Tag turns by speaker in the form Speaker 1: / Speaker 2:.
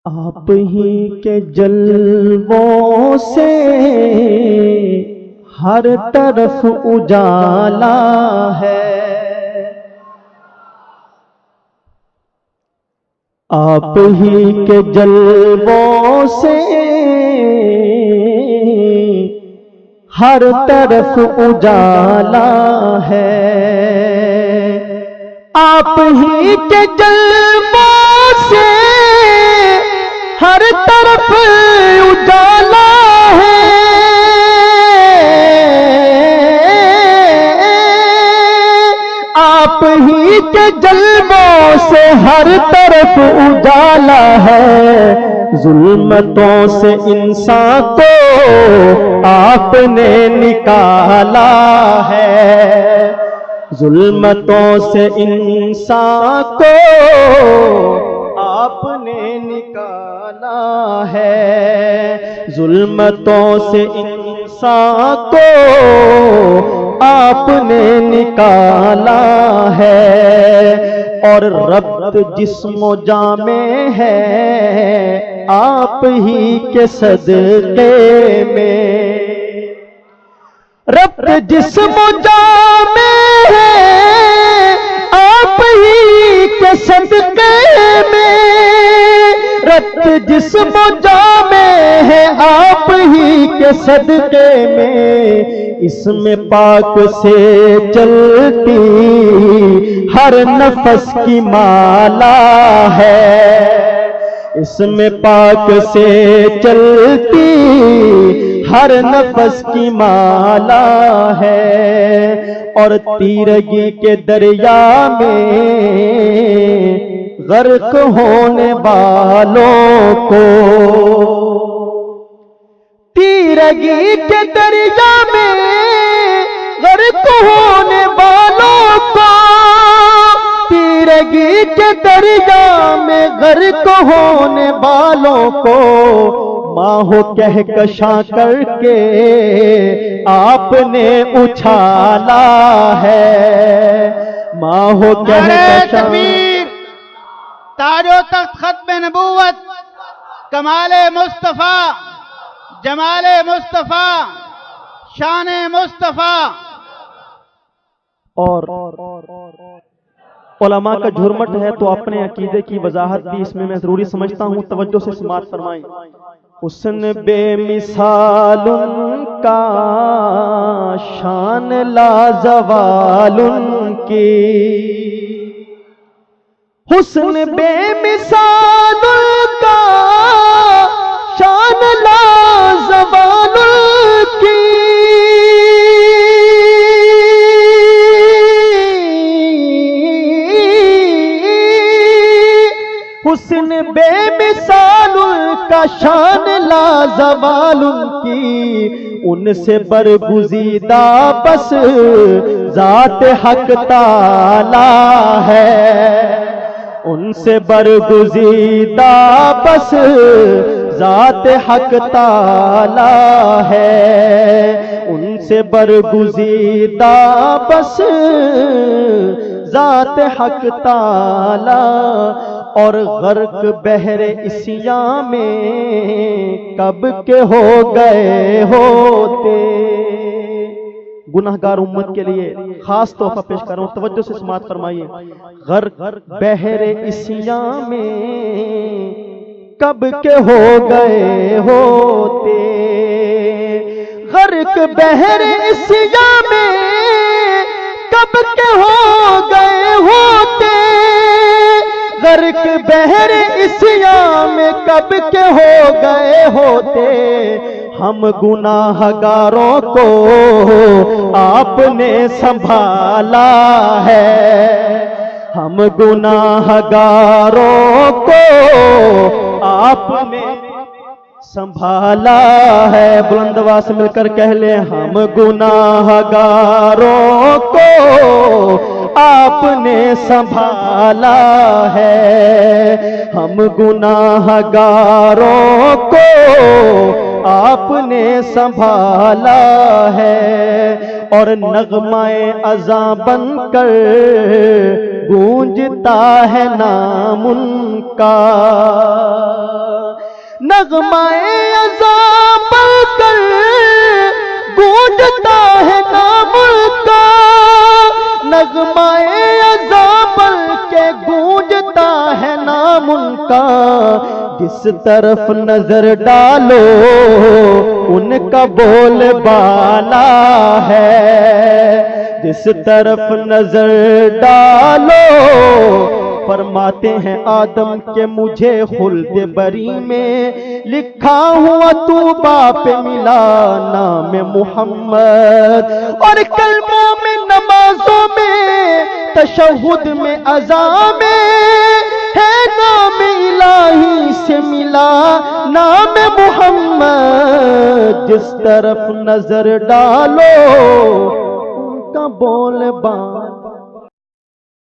Speaker 1: آپ ہی کے جلووں سے ہر طرف اجالا ہے، آپ ہی کے جلووں سے ہر طرف اجالا ہے، آپ ہی کے جلووں سے ہر طرف اجالا ہے، آپ ہی کے جلووں سے ہر طرف اجالا ہے، ظلمتوں سے انسان کو آپ نے نکالا ہے، ظلمتوں سے انسان کو آپ نے نکالا ہے، ظلمتوں سے انسان کو آپ نے نکالا ہے، اور ربط جسم و جاں میں ہے آپ ہی کے صدقے میں، ربط جسم و جاں میں ہے آپ ہی کے صدقے میں، ربط جسم و جاں میں ہے آپ ہی کے صدقے میں، اس میں پاک سے چلتی ہر نفس کی مالا ہے، اس میں پاک سے چلتی ہر نفس کی مالا ہے، اور تیرگی کے دریا میں غرق ہونے والوں کو، تیرگی کے دریا میں غرق ہونے والوں کو، تیرگی کے دریا میں غرق ہونے والوں کو ماہو کہکشاں کر کے آپ نے اچھالا ہے، ماہو کہکشاں،
Speaker 2: تاج و تخت ختم نبوت، کمال مصطفیٰ، جمال مصطفیٰ، شان مصطفیٰ،
Speaker 1: اور علماء کا جھرمٹ ہے تو اپنے عقیدے کی وضاحت بھی اس میں ضروری سمجھتا ہوں، توجہ سے سماعت فرمائیں۔ حسن بے مثال ان کا، شان لازوال ان کی، حسن بے مثال ان کا، شان لازوال ان کی، حسن بے مثال ان کا، شان لازوال ان کی، ان سے برگزیدہ بس ذات حق تعالی ہے، ان سے برگزیدہ بس ذات حق تعالی ہے، ان سے برگزیدہ بس ذات حق تعالی، اور غرق بحر عصیاں میں کب کے ہو گئے ہوتے، گناہگار امت کے لیے خاص تحفہ پیش کر رہا ہوں، توجہ سے سماعت فرمائیے۔ غرق بحر عصیاں میں کب کے ہو گئے ہوتے، غرق بحر عصیاں میں کب کے ہو گئے ہوتے، غرق بحر عصیاں میں کب کے ہو گئے ہوتے، ہم گناہگاروں کو آپ نے سنبھالا ہے، ہم گناہگاروں کو آپ نے سنبھالا ہے، بلند آواز سے مل کر کہہ لیں، ہم گناہگاروں کو آپ نے سنبھالا ہے، ہم گناہگاروں کو آپ نے سنبھالا ہے، اور نغمہ اذاں بن کر گونجتا ہے نام ان کا، نغمائے عذاب بل کر گونجتا ہے نام کا، نغمائے عذاب بل کے گونجتا ہے نام ان کا، جس طرف نظر ڈالو ان کا بول بالا ہے، جس طرف نظر ڈالو فرماتے ہیں آدم کے مجھے خلد بری میں لکھا ہوا طوبیٰ پہ ملا نام محمد، اور کلموں میں نمازوں میں تشہد میں اذان میں ہے نام الہی سے ملا نام محمد، جس طرف نظر ڈالو ان کا بول بالا